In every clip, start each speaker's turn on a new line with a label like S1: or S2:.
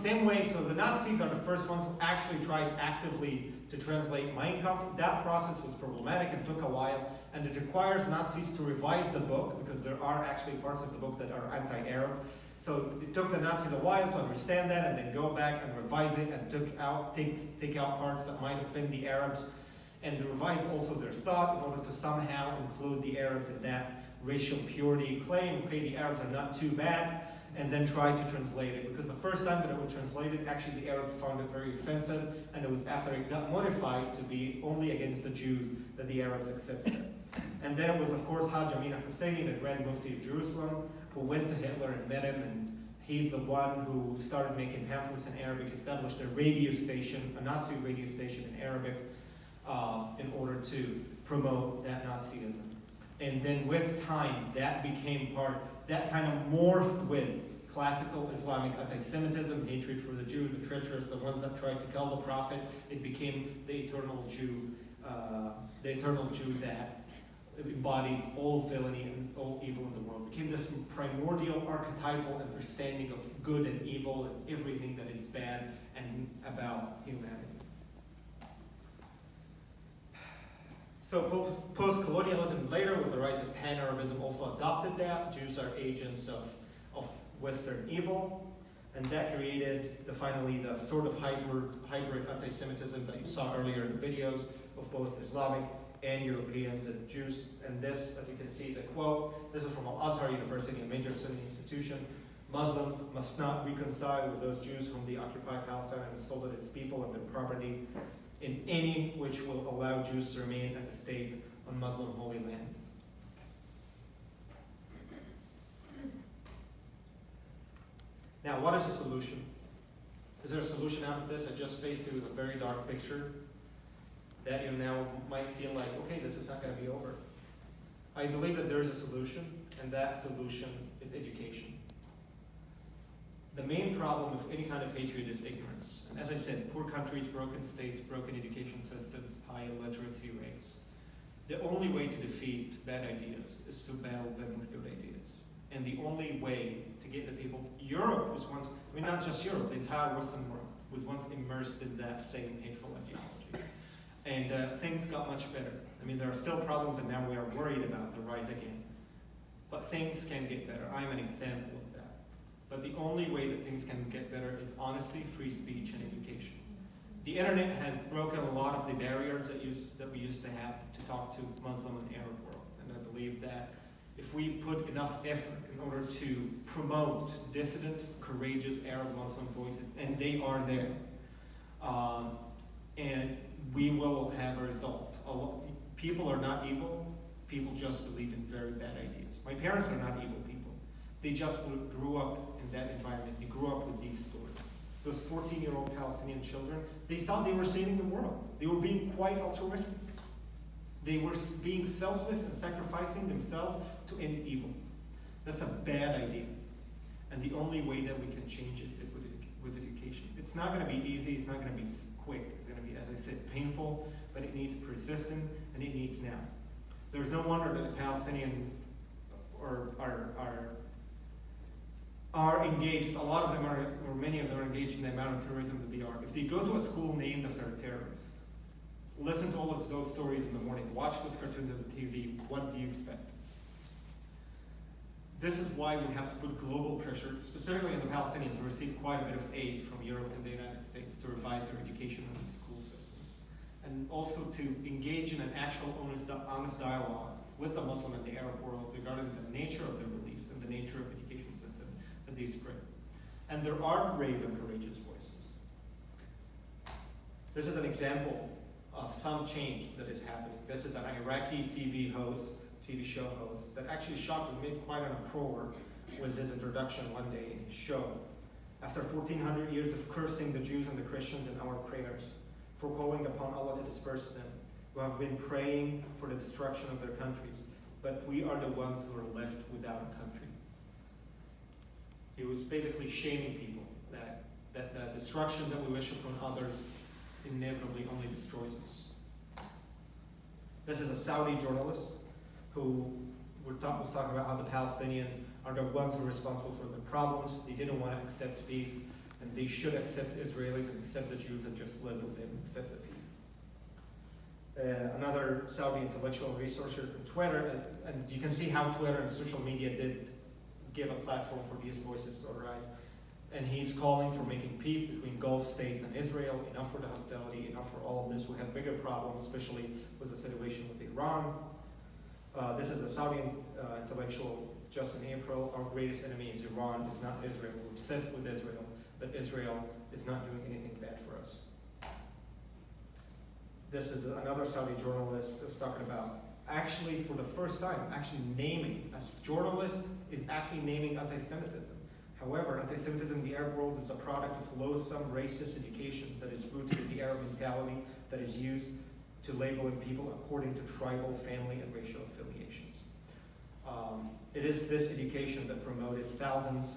S1: the same way, so the Nazis are the first ones who actually tried actively to translate Mein Kampf. That process was problematic and took a while, and it requires Nazis to revise the book, because there are actually parts of the book that are anti-Arab. So it took the Nazis a while to understand that, and then go back and revise it, and take out parts that might offend the Arabs, and revise also their thought in order to somehow include the Arabs in that racial purity claim. Okay, the Arabs are not too bad, and then try to translate it. Because the first time that it was translated, actually the Arabs found it very offensive, and it was after it got modified to be only against the Jews that the Arabs accepted it. And then it was, of course, Haj Amin al-Husseini, the Grand Mufti of Jerusalem, who went to Hitler and met him, and he's the one who started making pamphlets in Arabic, established a radio station, a Nazi radio station in Arabic, in order to promote that Nazism. And then with time, that became that kind of morphed with classical Islamic anti-Semitism, hatred for the Jew, the treacherous, the ones that tried to kill the Prophet. It became the eternal Jew that embodies all villainy and all evil in the world. It became this primordial archetypal understanding of good and evil and everything that is bad and about humanity. So post-colonialism later, with the rise of pan-Arabism, also adopted that. Jews are agents of Western evil, and that created finally the sort of hybrid anti-Semitism that you saw earlier in the videos of both Islamic and Europeans and Jews. And this, as you can see, is a quote. This is from Al-Azhar University, a major Sunni institution. Muslims must not reconcile with those Jews whom they occupy Palestine and assaulted its people and their property in any which will allow Jews to remain as a state on Muslim holy lands. Now, what is the solution? Is there a solution out of this? I just faced you with a very dark picture that you now might feel like, okay, this is not going to be over. I believe that there is a solution, and that solution is education. The main problem of any kind of hatred is ignorance. And as I said, poor countries, broken states, broken education systems, high illiteracy rates. The only way to defeat bad ideas is to battle them with good ideas. And the only way to get the people, Europe was once, not just Europe, the entire Western world was once immersed in that same hateful ideology. And things got much better. There are still problems, and now we are worried about the rise again. But things can get better. I'm an example of that. But the only way that things can get better is honesty, free speech, and education. The internet has broken a lot of the barriers that we used to have to talk to Muslim and Arab world. And I believe that if we put enough effort in order to promote dissident, courageous Arab Muslim voices, and they are there, and we will have a result. People are not evil. People just believe in very bad ideas. My parents are not evil people. They just grew up in that environment. They grew up with these stories. Those 14-year-old Palestinian children, they thought they were saving the world. They were being quite altruistic. They were being selfless and sacrificing themselves to end evil. That's a bad idea. And the only way that we can change it is with education. It's not going to be easy. It's not going to be quick. It's going to be, as I said, painful, but it needs persistent, and it needs now. There's no wonder that the Palestinians are engaged. A lot of them are, or many of them are engaged in the amount of terrorism that they are. If they go to a school named after a terrorist, listen to all of those stories in the morning, watch those cartoons on the TV, what do you expect? This is why we have to put global pressure, specifically on the Palestinians, who receive quite a bit of aid from Europe and the United States, to revise their education and the school system. And also to engage in an actual honest dialogue with the Muslim and the Arab world regarding the nature of their beliefs and the nature of the education system that they spread. And there are brave and courageous voices. This is an example of some change that is happening. This is an Iraqi TV show host, that actually shocked and made quite an uproar with his introduction one day in his show. After 1,400 years of cursing the Jews and the Christians in our prayers, for calling upon Allah to disperse them, who have been praying for the destruction of their countries, but we are the ones who are left without a country. He was basically shaming people that the destruction that we wish upon others inevitably only destroys us. This is a Saudi journalist who was talking about how the Palestinians are the ones who are responsible for the problems. They didn't want to accept peace. and they should accept Israelis and accept the Jews and just live with them and accept the peace. Another Saudi intellectual researcher from Twitter, and you can see how Twitter and social media did give a platform for these voices to arise. And he's calling for making peace between Gulf states and Israel, enough for the hostility, enough for all of this. We have bigger problems, especially with the situation with Iran. This is a Saudi intellectual just in April. Our greatest enemy is Iran, it's not Israel. We're obsessed with Israel, but Israel is not doing anything bad for us. This is another Saudi journalist who's talking about, actually for the first time, actually naming, as journalist is actually naming anti-Semitism. However, anti-Semitism in the Arab world is a product of loathsome racist education that is rooted in the Arab mentality that is used to labeling people according to tribal, family, and racial affiliations. It is this education that promoted thousands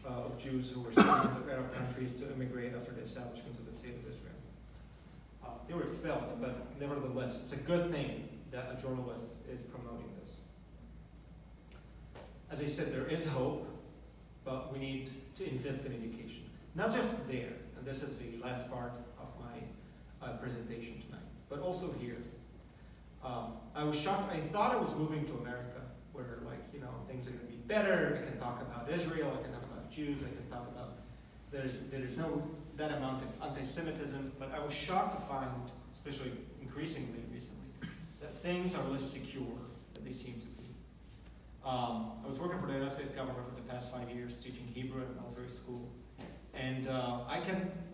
S1: of Jews who were citizens of Arab countries to immigrate after the establishment of the State of Israel. They were expelled, but nevertheless, it's a good thing that a journalist is promoting this. As I said, there is hope, but we need to invest in education. Not just there, and this is the last part of my presentation tonight, but also here. I was shocked. I thought I was moving to America, where things are going to be better. I can talk about Israel. I can talk about Jews. I can talk about there's no that amount of anti-Semitism. But I was shocked to find, especially increasingly recently, that things are less secure than they seem to be. I was working for the United States government for the past 5 years, teaching Hebrew at a military school, and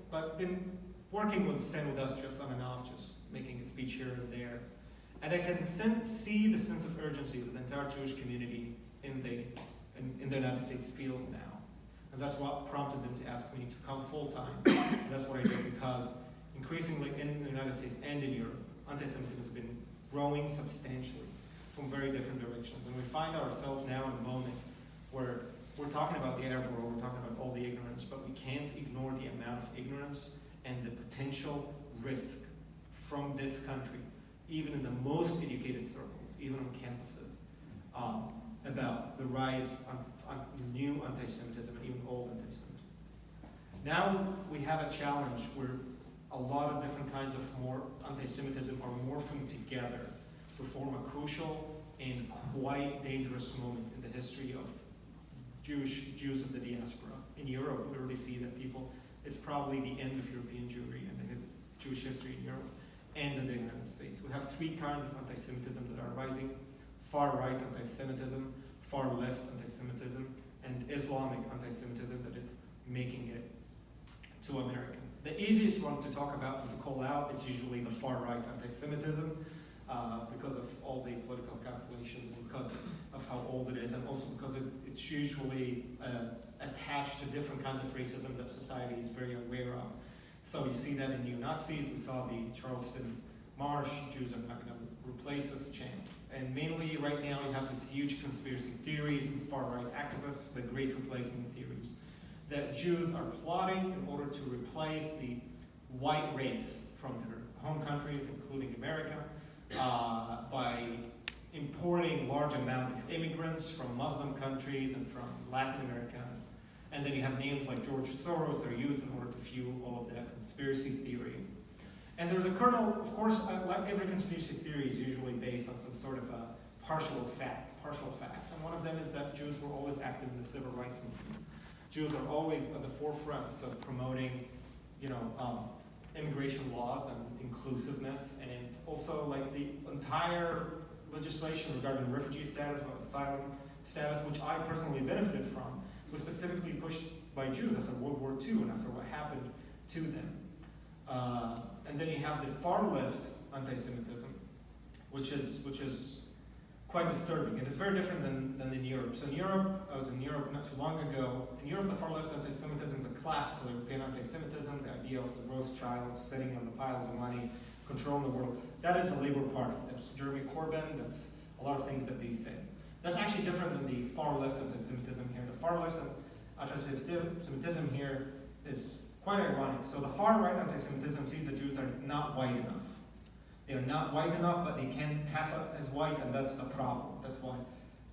S1: but been working with Stand With Us just on and off, just making a speech here and there. And I can see the sense of urgency that the entire Jewish community in the United States feels now. And that's what prompted them to ask me to come full-time. And that's what I did, because increasingly in the United States and in Europe, anti-Semitism has been growing substantially from very different directions. And we find ourselves now in a moment where we're talking about the Arab world, we're talking about all the ignorance, but we can't ignore the amount of ignorance and the potential risk from this country, even in the most educated circles, even on campuses, about the rise of new anti-Semitism and even old anti-Semitism. Now we have a challenge where a lot of different kinds of more anti-Semitism are morphing together to form a crucial and quite dangerous moment in the history of Jews of the diaspora. In Europe, we already see that it's probably the end of European Jewry and the Jewish history in Europe and in the United States. We have three kinds of anti-Semitism that are rising: far-right anti-Semitism, far-left anti-Semitism, and Islamic anti-Semitism that is making it to America. The easiest one to talk about and to call out is usually the far-right anti-Semitism, because of all the political calculations, because of how old it is, and also because it's usually attached to different kinds of racism that society is very aware of. So you see that in neo-Nazis. We saw the Charleston March, Jews are not going to replace us chant. And mainly right now you have this huge conspiracy theories and far-right activists, the Great Replacement theories, that Jews are plotting in order to replace the white race from their home countries, including America, by importing large amounts of immigrants from Muslim countries and from Latin America. And then you have names like George Soros that are used in order to fuel all of that conspiracy theories. And there's a kernel, of course, like every conspiracy theory is usually based on some sort of a partial fact. And one of them is that Jews were always active in the civil rights movement. Jews are always at the forefront of promoting, immigration laws and inclusiveness, and also like the entire legislation regarding refugee status or asylum status, which I personally benefited from, was specifically pushed by Jews after World War II and after what happened to them. And then you have the far left anti-Semitism, which is quite disturbing, and it's very different than in Europe. So in Europe, I was in Europe not too long ago. In Europe, the far left anti-Semitism is a classical European anti-Semitism, the idea of the Rothschilds sitting on the piles of money, controlling the world. That is the Labour Party. That's Jeremy Corbyn. That's a lot of things that they say. That's actually different than the far left anti-Semitism here. The far left anti-Semitism here is quite ironic. So the far right anti-Semitism sees the Jews are not white enough. They are not white enough, but they can pass up as white, and that's a problem. That's why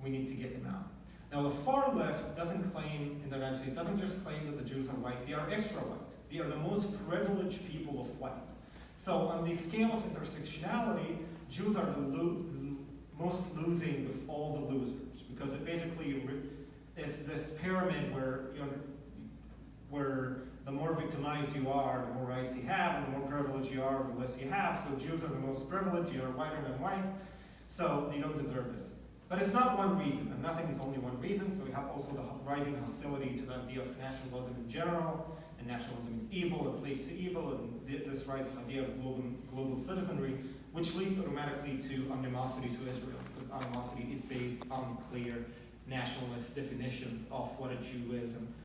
S1: we need to get them out. Now the far left doesn't claim, in the United States, doesn't just claim that the Jews are white, they are extra white. They are the most privileged people of white. So on the scale of intersectionality, Jews are the most losing of all the losers, because it basically is this pyramid where the more victimized you are, the more rights you have, and the more privileged you are, the less you have. So Jews are the most privileged, you are whiter than white, so they don't deserve this. But it's not one reason, and nothing is only one reason. So we have also the rising hostility to the idea of nationalism in general, and nationalism is evil, it leads to evil, and this rises idea of global citizenry, which leads automatically to animosity to Israel, because animosity is based on clear nationalist definitions of what a Jew is and